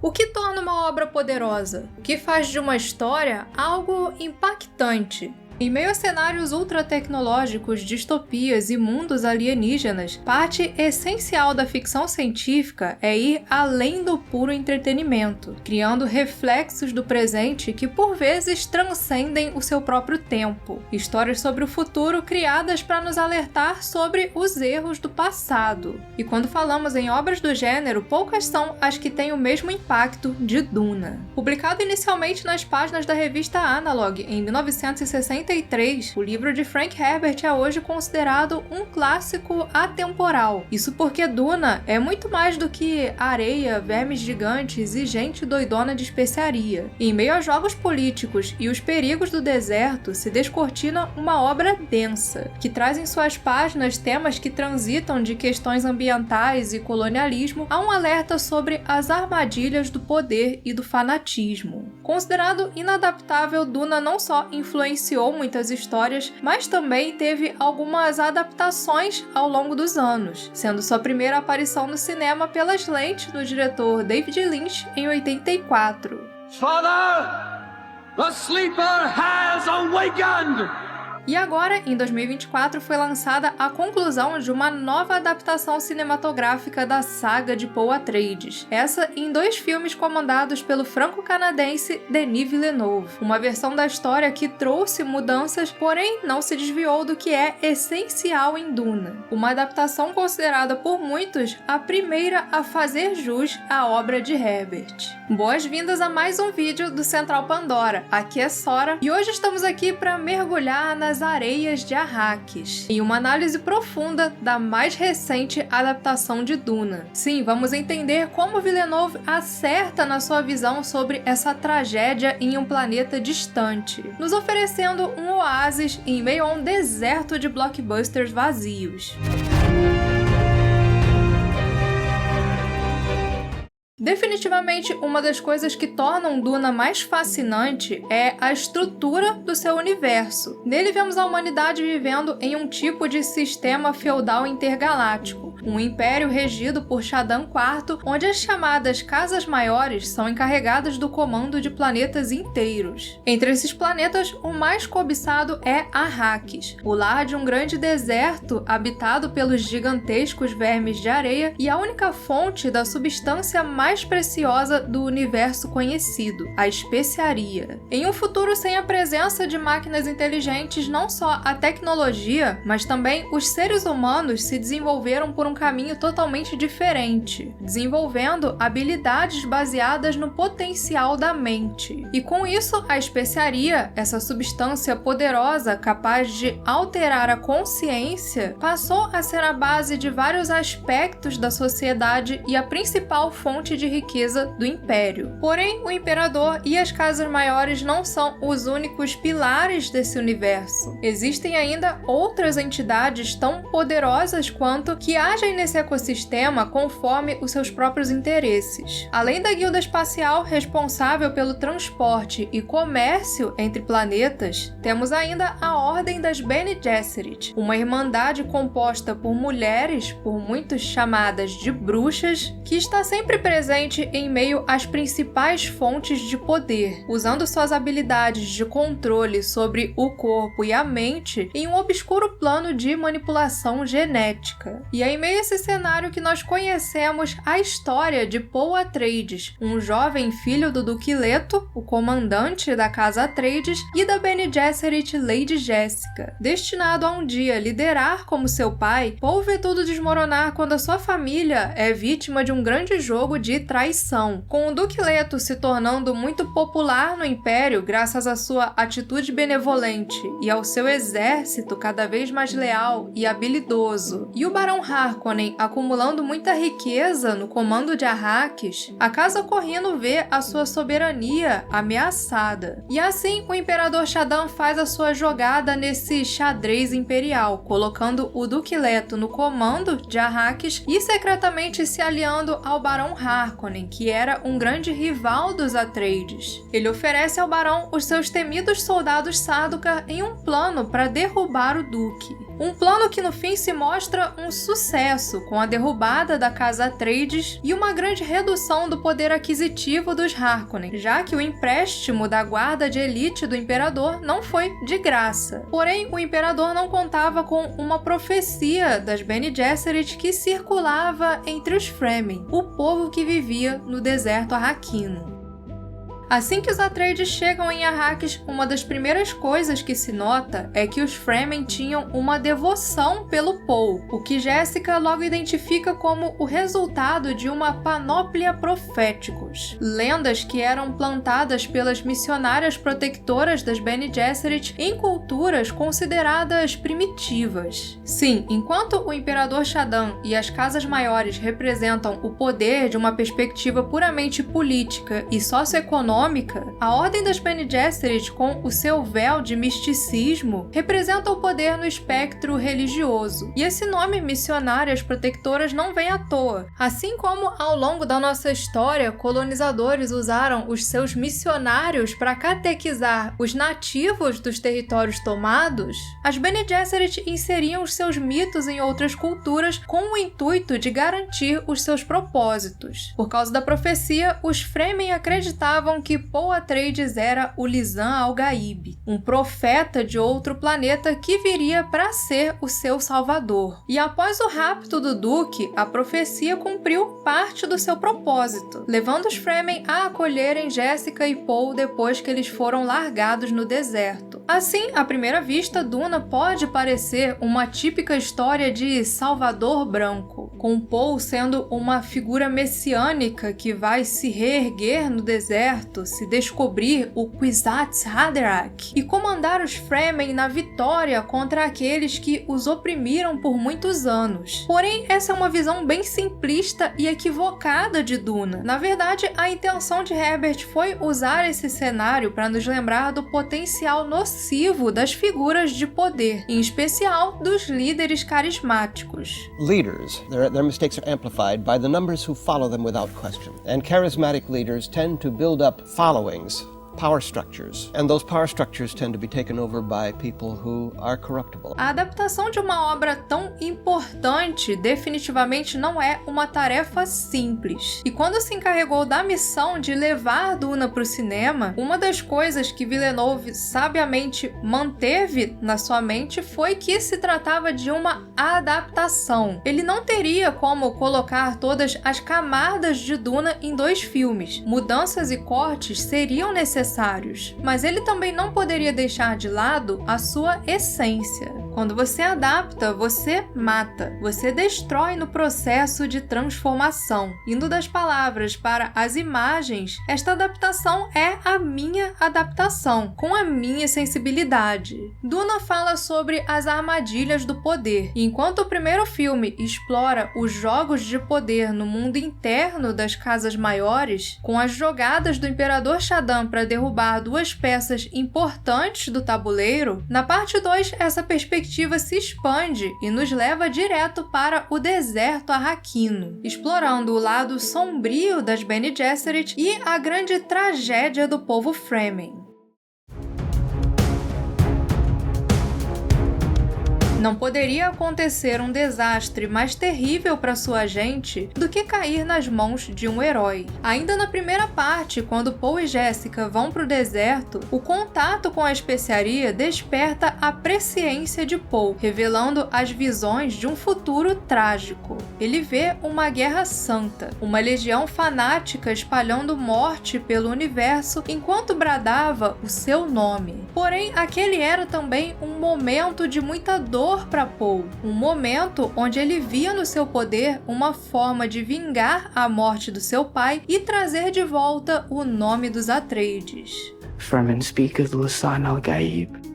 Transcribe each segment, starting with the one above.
O que torna uma obra poderosa? O que faz de uma história algo impactante? Em meio a cenários ultra-tecnológicos, distopias e mundos alienígenas, parte essencial da ficção científica é ir além do puro entretenimento, criando reflexos do presente que por vezes transcendem o seu próprio tempo. Histórias sobre o futuro criadas para nos alertar sobre os erros do passado. E quando falamos em obras do gênero, poucas são as que têm o mesmo impacto de Duna. Publicado inicialmente nas páginas da revista Analog em 1963, o livro de Frank Herbert é hoje considerado um clássico atemporal. Isso porque Duna é muito mais do que areia, vermes gigantes e gente doidona de especiaria. Em meio a jogos políticos e os perigos do deserto, se descortina uma obra densa, que traz em suas páginas temas que transitam de questões ambientais e colonialismo a um alerta sobre as armadilhas do poder e do fanatismo. Considerado inadaptável, Duna não só influenciou muitas histórias, mas também teve algumas adaptações ao longo dos anos, sendo sua primeira aparição no cinema pelas lentes do diretor David Lynch em 84. Father, the sleeper has awakened! E agora, em 2024, foi lançada a conclusão de uma nova adaptação cinematográfica da saga de Paul Atreides. Essa em 2 filmes comandados pelo franco-canadense Denis Villeneuve. Uma versão da história que trouxe mudanças, porém não se desviou do que é essencial em Duna. Uma adaptação considerada por muitos a primeira a fazer jus à obra de Herbert. Boas-vindas a mais um vídeo do Central Pandora. Aqui é Sora e hoje estamos aqui para mergulhar nas areias de Arrakis, em uma análise profunda da mais recente adaptação de Duna. Sim, vamos entender como Villeneuve acerta na sua visão sobre essa tragédia em um planeta distante, nos oferecendo um oásis em meio a um deserto de blockbusters vazios. Definitivamente, uma das coisas que tornam Duna mais fascinante é a estrutura do seu universo. Nele vemos a humanidade vivendo em um tipo de sistema feudal intergaláctico, um império regido por Shaddam IV, onde as chamadas Casas Maiores são encarregadas do comando de planetas inteiros. Entre esses planetas, o mais cobiçado é Arrakis, o lar de um grande deserto habitado pelos gigantescos vermes de areia e a única fonte da substância mais preciosa do universo conhecido, a especiaria. Em um futuro sem a presença de máquinas inteligentes, não só a tecnologia, mas também os seres humanos se desenvolveram por um caminho totalmente diferente, desenvolvendo habilidades baseadas no potencial da mente. E com isso, a especiaria, essa substância poderosa capaz de alterar a consciência, passou a ser a base de vários aspectos da sociedade e a principal fonte de riqueza do Império. Porém, o Imperador e as Casas Maiores não são os únicos pilares desse universo. Existem ainda outras entidades tão poderosas quanto que agem nesse ecossistema conforme os seus próprios interesses. Além da Guilda Espacial, responsável pelo transporte e comércio entre planetas, temos ainda a Ordem das Bene Gesserit, uma irmandade composta por mulheres, por muitos chamadas de bruxas, que está sempre presente em meio às principais fontes de poder, usando suas habilidades de controle sobre o corpo e a mente em um obscuro plano de manipulação genética. E é em meio a esse cenário que nós conhecemos a história de Paul Atreides, um jovem filho do Duque Leto, o comandante da Casa Atreides, e da Bene Gesserit Lady Jessica. Destinado a um dia liderar como seu pai, Paul vê tudo desmoronar quando a sua família é vítima de um grande jogo de traição, com o Duque Leto se tornando muito popular no Império graças à sua atitude benevolente e ao seu exército cada vez mais leal e habilidoso, e o Barão Harkonnen acumulando muita riqueza no comando de Arrakis, a Casa Corrino vê a sua soberania ameaçada. E assim, o Imperador Shaddam faz a sua jogada nesse xadrez imperial, colocando o Duque Leto no comando de Arrakis e secretamente se aliando ao Barão Harkonnen, que era um grande rival dos Atreides. Ele oferece ao Barão os seus temidos soldados Sardaukar em um plano para derrubar o Duque. Um plano que no fim se mostra um sucesso, com a derrubada da Casa Atreides e uma grande redução do poder aquisitivo dos Harkonnen, já que o empréstimo da guarda de elite do Imperador não foi de graça. Porém, o Imperador não contava com uma profecia das Bene Gesserit que circulava entre os Fremen, o povo que vivia no deserto arraquino. Assim que os Atreides chegam em Arrakis, uma das primeiras coisas que se nota é que os Fremen tinham uma devoção pelo Paul, o que Jessica logo identifica como o resultado de uma panóplia proféticos. Lendas que eram plantadas pelas missionárias protectoras das Bene Gesserit em culturas consideradas primitivas. Sim, enquanto o Imperador Shaddam e as Casas Maiores representam o poder de uma perspectiva puramente política e socioeconômica, a Ordem das Bene Gesserit, com o seu véu de misticismo, representa o poder no espectro religioso. E esse nome missionárias protectoras não vem à toa. Assim como ao longo da nossa história, colonizadores usaram os seus missionários para catequizar os nativos dos territórios tomados, as Bene Gesserit inseriam os seus mitos em outras culturas com o intuito de garantir os seus propósitos. Por causa da profecia, os Fremen acreditavam que Paul Atreides era o Lisan al-Gaib, um profeta de outro planeta que viria para ser o seu salvador. E após o rapto do Duque, a profecia cumpriu parte do seu propósito, levando os Fremen a acolherem Jessica e Paul depois que eles foram largados no deserto. Assim, à primeira vista, Duna pode parecer uma típica história de Salvador branco, com Paul sendo uma figura messiânica que vai se reerguer no deserto, se descobrir o Kwisatz Haderach e comandar os Fremen na vitória contra aqueles que os oprimiram por muitos anos. Porém, essa é uma visão bem simplista e equivocada de Duna. Na verdade, a intenção de Herbert foi usar esse cenário para nos lembrar do potencial nocivo das figuras de poder, em especial dos líderes carismáticos. Leaders, their mistakes are amplified by the numbers who follow them without question. And charismatic leaders tend to build up followings, power structures, and those power structures tend to be taken over by people who are corruptible. A adaptação de uma obra tão importante definitivamente não é uma tarefa simples. E quando se encarregou da missão de levar Duna para o cinema, uma das coisas que Villeneuve sabiamente manteve na sua mente foi que se tratava de uma adaptação. Ele não teria como colocar todas as camadas de Duna em 2 filmes. Mudanças e cortes seriam necessários, mas ele também não poderia deixar de lado a sua essência. Quando você adapta, você mata, você destrói no processo de transformação. Indo das palavras para as imagens, esta adaptação é a minha adaptação, com a minha sensibilidade. Duna fala sobre as armadilhas do poder, e enquanto o primeiro filme explora os jogos de poder no mundo interno das Casas Maiores, com as jogadas do Imperador Shaddam para derrubar 2 peças importantes do tabuleiro, na parte 2 essa perspectiva se expande e nos leva direto para o deserto arraquino, explorando o lado sombrio das Bene Gesserit e a grande tragédia do povo Fremen. Não poderia acontecer um desastre mais terrível para sua gente do que cair nas mãos de um herói. Ainda na primeira parte, quando Paul e Jessica vão para o deserto, o contato com a especiaria desperta a presciência de Paul, revelando as visões de um futuro trágico. Ele vê uma guerra santa, uma legião fanática espalhando morte pelo universo enquanto bradava o seu nome. Porém, aquele era também um momento de muita dor para Paul, um momento onde ele via no seu poder uma forma de vingar a morte do seu pai e trazer de volta o nome dos Atreides. Fremen speak of Lisan al-Gaib.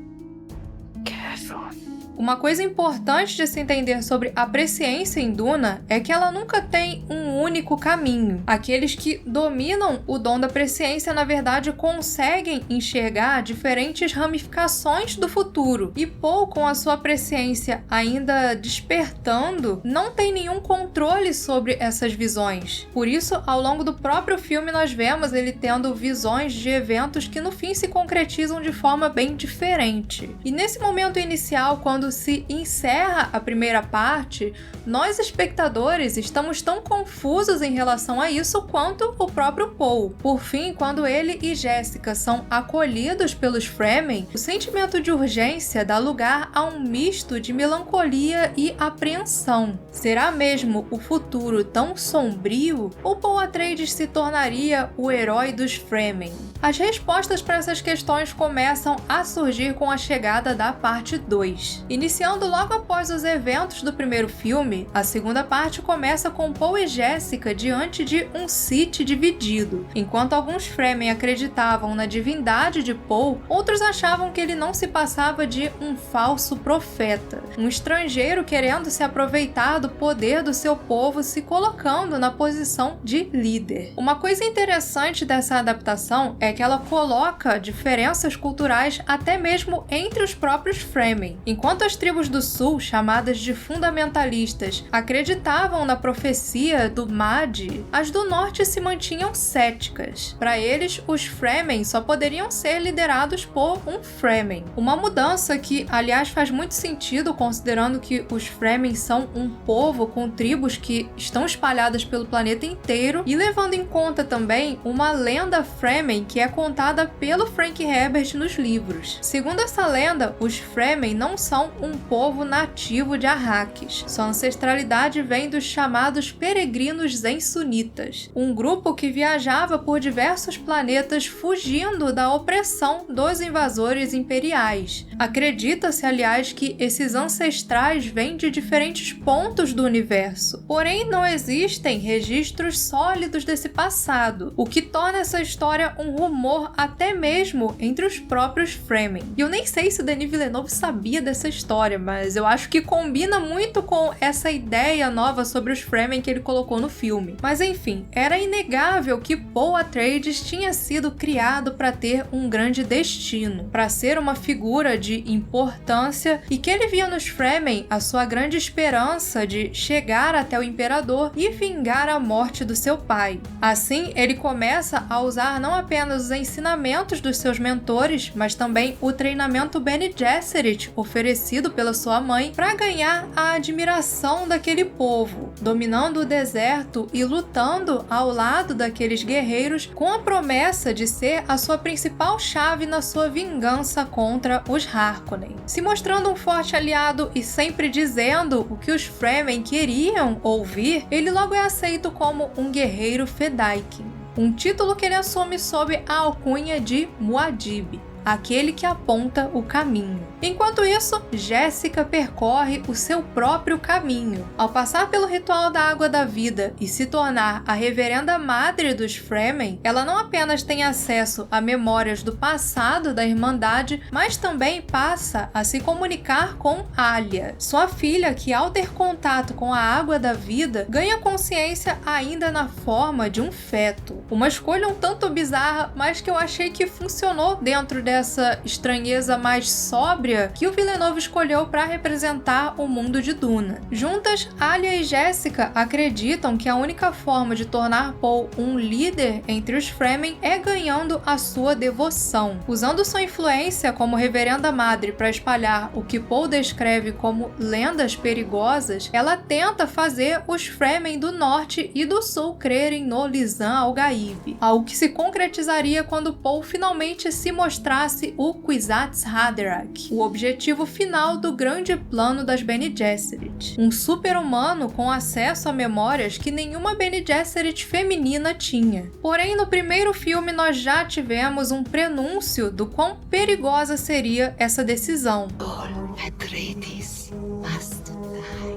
Uma coisa importante de se entender sobre a presciência em Duna é que ela nunca tem um único caminho. Aqueles que dominam o dom da presciência, na verdade, conseguem enxergar diferentes ramificações do futuro. E Paul, com a sua presciência ainda despertando, não tem nenhum controle sobre essas visões. Por isso, ao longo do próprio filme, nós vemos ele tendo visões de eventos que no fim se concretizam de forma bem diferente. E nesse momento inicial, quando quando se encerra a primeira parte, nós espectadores estamos tão confusos em relação a isso quanto o próprio Paul. Por fim, quando ele e Jessica são acolhidos pelos Fremen, o sentimento de urgência dá lugar a um misto de melancolia e apreensão. Será mesmo o futuro tão sombrio? Ou Paul Atreides se tornaria o herói dos Fremen? As respostas para essas questões começam a surgir com a chegada da parte 2. Iniciando logo após os eventos do primeiro filme, a segunda parte começa com Paul e Jessica diante de um Sith dividido. Enquanto alguns Fremen acreditavam na divindade de Paul, outros achavam que ele não se passava de um falso profeta, um estrangeiro querendo se aproveitar do poder do seu povo, se colocando na posição de líder. Uma coisa interessante dessa adaptação é que ela coloca diferenças culturais até mesmo entre os próprios Fremen. Enquanto as tribos do sul, chamadas de fundamentalistas, acreditavam na profecia do Mahdi, as do norte se mantinham céticas. Para eles, os Fremen só poderiam ser liderados por um Fremen. Uma mudança que, aliás, faz muito sentido considerando que os Fremen são um povo com tribos que estão espalhadas pelo planeta inteiro e levando em conta também uma lenda Fremen que é contada pelo Frank Herbert nos livros. Segundo essa lenda, os Fremen não são um povo nativo de Arrakis. Sua ancestralidade vem dos chamados peregrinos zen-sunitas, um grupo que viajava por diversos planetas fugindo da opressão dos invasores imperiais. Acredita-se, aliás, que esses ancestrais vêm de diferentes pontos do universo, porém não existem registros sólidos desse passado, o que torna essa história um rumor até mesmo entre os próprios Fremen. E eu nem sei se o Denis Villeneuve sabia dessa história, mas eu acho que combina muito com essa ideia nova sobre os Fremen que ele colocou no filme. Mas enfim, era inegável que Paul Atreides tinha sido criado para ter um grande destino, para ser uma figura de importância e que ele via nos Fremen a sua grande esperança de chegar até o Imperador e vingar a morte do seu pai. Assim, ele começa a usar não apenas os ensinamentos dos seus mentores, mas também o treinamento Bene Gesserit oferecido pela sua mãe para ganhar a admiração daquele povo, dominando o deserto e lutando ao lado daqueles guerreiros com a promessa de ser a sua principal chave na sua vingança contra os Harkonnen. Se mostrando um forte aliado e sempre dizendo o que os Fremen queriam ouvir, ele logo é aceito como um guerreiro Fedaykin, um título que ele assume sob a alcunha de Muad'Dib, aquele que aponta o caminho. Enquanto isso, Jessica percorre o seu próprio caminho. Ao passar pelo ritual da Água da Vida e se tornar a reverenda madre dos Fremen, ela não apenas tem acesso a memórias do passado da Irmandade, mas também passa a se comunicar com Alia, sua filha que, ao ter contato com a Água da Vida, ganha consciência ainda na forma de um feto. Uma escolha um tanto bizarra, mas que eu achei que funcionou dentro dessa estranheza mais sóbria que o Villeneuve escolheu para representar o mundo de Duna. Juntas, Alia e Jessica acreditam que a única forma de tornar Paul um líder entre os Fremen é ganhando a sua devoção. Usando sua influência como reverenda madre para espalhar o que Paul descreve como lendas perigosas, ela tenta fazer os Fremen do norte e do sul crerem no Lisan al-Gaib, algo que se concretizaria quando Paul finalmente se mostrasse o Kwisatz Haderach, o objetivo final do grande plano das Bene Gesserit. Um super-humano com acesso a memórias que nenhuma Bene Gesserit feminina tinha. Porém, no primeiro filme nós já tivemos um prenúncio do quão perigosa seria essa decisão. Paul Atreides must die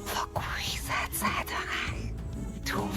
for Kwisatz Haderach to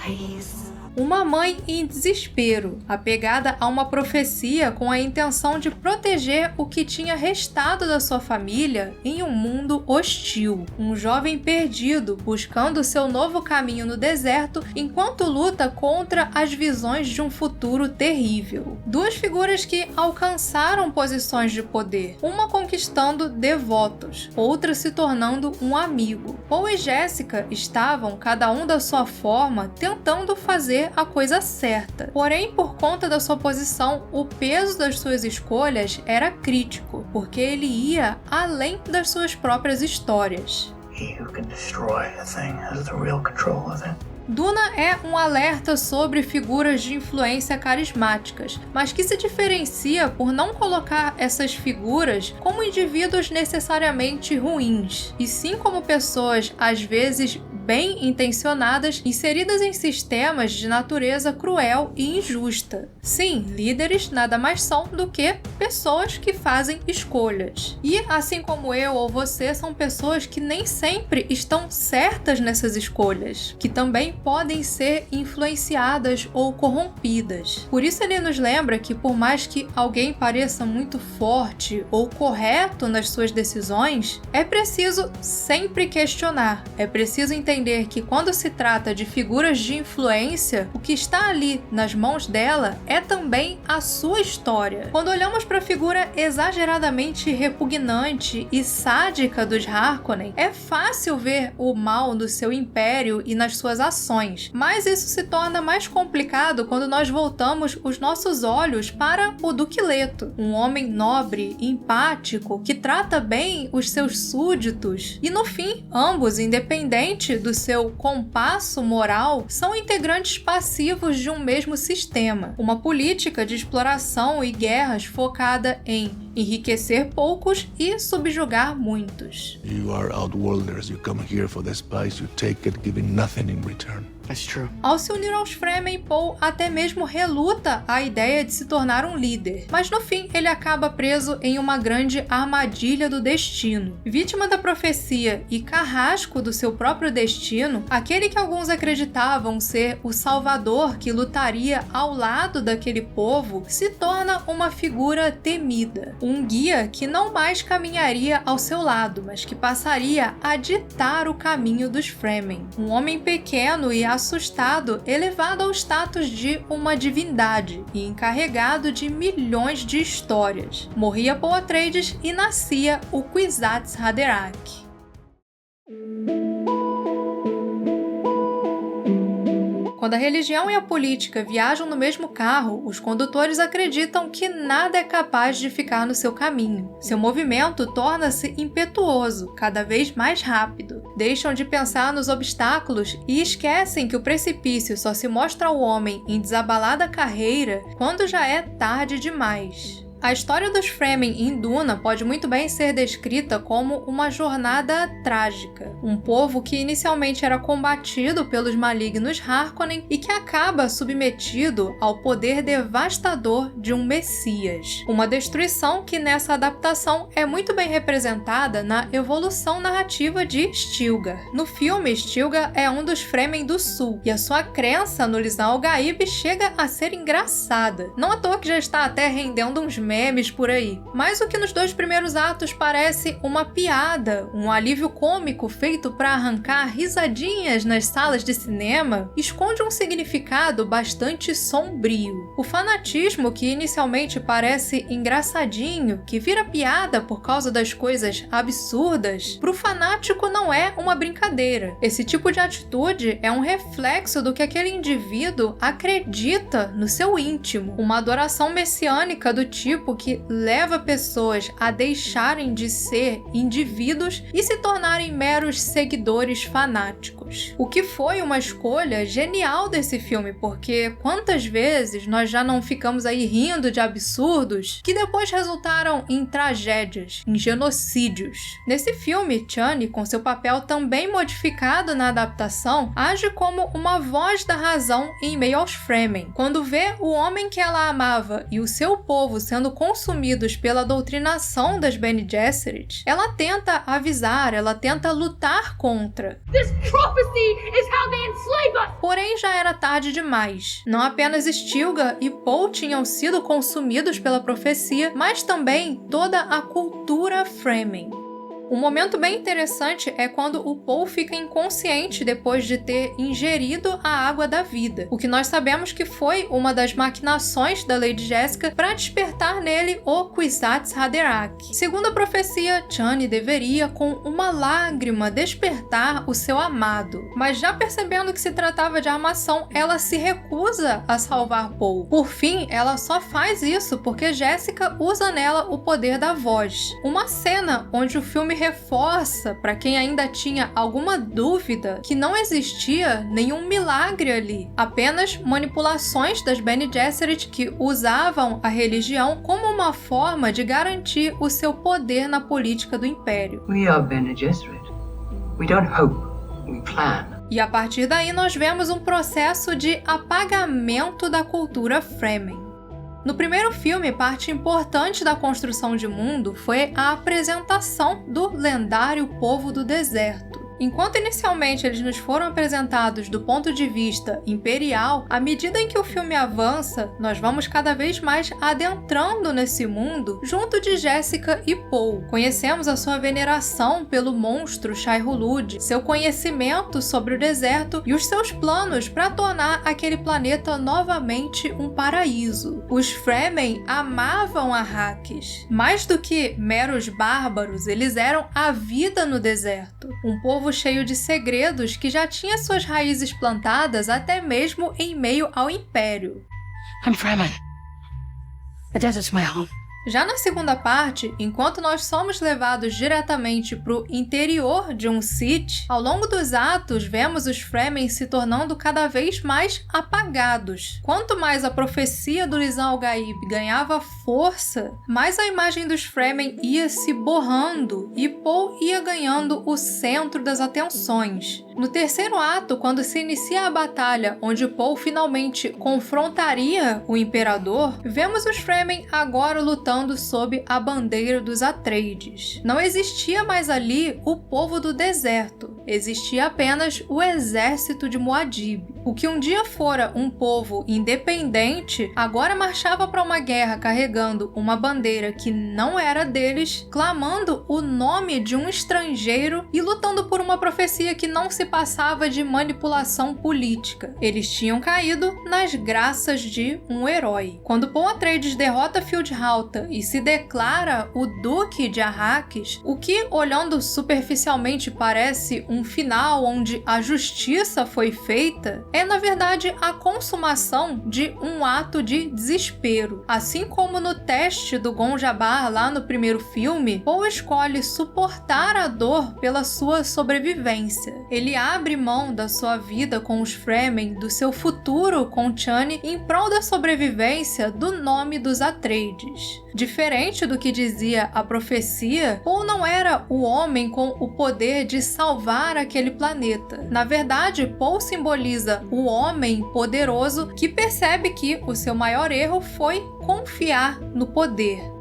rise. Uma mãe em desespero, apegada a uma profecia com a intenção de proteger o que tinha restado da sua família em um mundo hostil. Um jovem perdido, buscando seu novo caminho no deserto, enquanto luta contra as visões de um futuro terrível. Duas figuras que alcançaram posições de poder, uma conquistando devotos, outra se tornando um amigo. Paul e Jessica estavam, cada um da sua forma, tentando tentando fazer a coisa certa. Porém, por conta da sua posição, o peso das suas escolhas era crítico, porque ele ia além das suas próprias histórias. He who can destroy a thing has the real control of it. Duna é um alerta sobre figuras de influência carismáticas, mas que se diferencia por não colocar essas figuras como indivíduos necessariamente ruins, e sim como pessoas, às vezes, bem intencionadas, inseridas em sistemas de natureza cruel e injusta. Sim, líderes nada mais são do que pessoas que fazem escolhas. E, assim como eu ou você, são pessoas que nem sempre estão certas nessas escolhas, que também podem ser influenciadas ou corrompidas. Por isso ele nos lembra que, por mais que alguém pareça muito forte ou correto nas suas decisões, é preciso sempre questionar, é preciso entender que quando se trata de figuras de influência, o que está ali nas mãos dela é também a sua história. Quando olhamos para a figura exageradamente repugnante e sádica dos Harkonnen, é fácil ver o mal no seu império e nas suas ações, mas isso se torna mais complicado quando nós voltamos os nossos olhos para o Duque Leto, um homem nobre, empático, que trata bem os seus súditos, e no fim, ambos, independente do seu compasso moral, são integrantes passivos de um mesmo sistema, uma política de exploração e guerras focada em enriquecer poucos e subjugar muitos. You are outworlders. You come here for the spice you take it, giving nothing in return. That's true. Ao se unir aos Fremen, Paul até mesmo reluta a ideia de se tornar um líder, mas no fim ele acaba preso em uma grande armadilha do destino. Vítima da profecia e carrasco do seu próprio destino, aquele que alguns acreditavam ser o salvador que lutaria ao lado daquele povo se torna uma figura temida, um guia que não mais caminharia ao seu lado, mas que passaria a ditar o caminho dos Fremen. Um homem pequeno e assustado, elevado ao status de uma divindade e encarregado de milhões de histórias. Morria Paul Atreides e nascia o Kwisatz Haderach. Quando a religião e a política viajam no mesmo carro, os condutores acreditam que nada é capaz de ficar no seu caminho. Seu movimento torna-se impetuoso, cada vez mais rápido. Deixam de pensar nos obstáculos e esquecem que o precipício só se mostra ao homem em desabalada carreira quando já é tarde demais. A história dos Fremen em Duna pode muito bem ser descrita como uma jornada trágica. Um povo que inicialmente era combatido pelos malignos Harkonnen e que acaba submetido ao poder devastador de um Messias. Uma destruição que nessa adaptação é muito bem representada na evolução narrativa de Stilgar. No filme, Stilgar é um dos Fremen do Sul e a sua crença no Lisan al-Gaib chega a ser engraçada. Não à toa que já está até rendendo uns memes por aí. Mas o que nos dois primeiros atos parece uma piada, um alívio cômico feito para arrancar risadinhas nas salas de cinema, esconde um significado bastante sombrio. O fanatismo que inicialmente parece engraçadinho, que vira piada por causa das coisas absurdas, pro fanático não é uma brincadeira. Esse tipo de atitude é um reflexo do que aquele indivíduo acredita no seu íntimo, uma adoração messiânica do tipo que leva pessoas a deixarem de ser indivíduos e se tornarem meros seguidores fanáticos. O que foi uma escolha genial desse filme, porque quantas vezes nós já não ficamos aí rindo de absurdos que depois resultaram em tragédias, em genocídios. Nesse filme, Chani, com seu papel também modificado na adaptação, age como uma voz da razão em meio aos Fremen. Quando vê o homem que ela amava e o seu povo sendo consumidos pela doutrinação das Bene Gesserit, ela tenta avisar, ela tenta lutar contra. This prophecy is how they enslave us! Porém, já era tarde demais. Não apenas Stilgar e Paul tinham sido consumidos pela profecia, mas também toda a cultura Fremen. Um momento bem interessante é quando o Paul fica inconsciente depois de ter ingerido a água da vida, o que nós sabemos que foi uma das maquinações da Lady Jessica para despertar nele o Kwisatz Haderach. Segundo a profecia, Chani deveria, com uma lágrima, despertar o seu amado, mas já percebendo que se tratava de armação, ela se recusa a salvar Paul. Por fim, ela só faz isso porque Jessica usa nela o poder da voz. Uma cena onde o filme reforça, para quem ainda tinha alguma dúvida, que não existia nenhum milagre ali, apenas manipulações das Bene Gesserit que usavam a religião como uma forma de garantir o seu poder na política do Império. We are Bene Gesserit. We don't hope, we plan. E a partir daí nós vemos um processo de apagamento da cultura Fremen. No primeiro filme, parte importante da construção de mundo foi a apresentação do lendário povo do deserto. Enquanto inicialmente eles nos foram apresentados do ponto de vista imperial, à medida em que o filme avança, nós vamos cada vez mais adentrando nesse mundo junto de Jessica e Paul. Conhecemos a sua veneração pelo monstro Shai-Hulud, seu conhecimento sobre o deserto e os seus planos para tornar aquele planeta novamente um paraíso. Os Fremen amavam Arrakis. Mais do que meros bárbaros, eles eram a vida no deserto. Um povo cheio de segredos que já tinha suas raízes plantadas até mesmo em meio ao Império. I'm Fremen. The desert's my home. Já na segunda parte, enquanto nós somos levados diretamente para o interior de um Sith, ao longo dos atos vemos os Fremen se tornando cada vez mais apagados. Quanto mais a profecia do Lisan al-Gaib ganhava força, mais a imagem dos Fremen ia se borrando e Paul ia ganhando o centro das atenções. No terceiro ato, quando se inicia a batalha onde Paul finalmente confrontaria o Imperador, vemos os Fremen agora lutando sob a bandeira dos Atreides. Não existia mais ali o povo do deserto, existia apenas o exército de Muad'Dib. O que um dia fora um povo independente, agora marchava para uma guerra carregando uma bandeira que não era deles, clamando o nome de um estrangeiro e lutando por uma profecia que não se passava de manipulação política. Eles tinham caído nas graças de um herói. Quando Paul Atreides derrota Feyd-Rautha e se declara o Duque de Arrakis, o que, olhando superficialmente, parece um final onde a justiça foi feita, é na verdade a consumação de um ato de desespero. Assim como no teste do Gon-Jabbar lá no primeiro filme, Paul escolhe suportar a dor pela sua sobrevivência. Ele abre mão da sua vida com os Fremen, do seu futuro com Chani, em prol da sobrevivência do nome dos Atreides. Diferente do que dizia a profecia, Paul não era o homem com o poder de salvar aquele planeta. Na verdade, Paul simboliza o homem poderoso que percebe que o seu maior erro foi confiar no poder.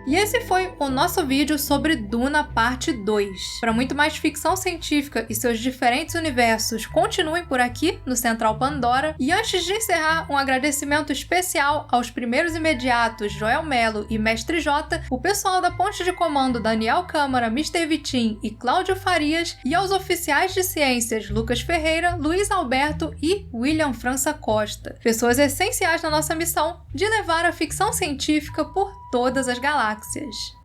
E esse foi o nosso vídeo sobre Duna parte 2. Para muito mais ficção científica e seus diferentes universos, continuem por aqui no Central Pandora. E antes de encerrar, um agradecimento especial aos primeiros imediatos Joel Melo e Mestre J, o pessoal da Ponte de Comando Daniel Câmara, Mr. Vitim e Cláudio Farias, e aos oficiais de ciências Lucas Ferreira, Luiz Alberto e William França Costa. Pessoas essenciais na nossa missão de levar a ficção científica por todas as galáxias.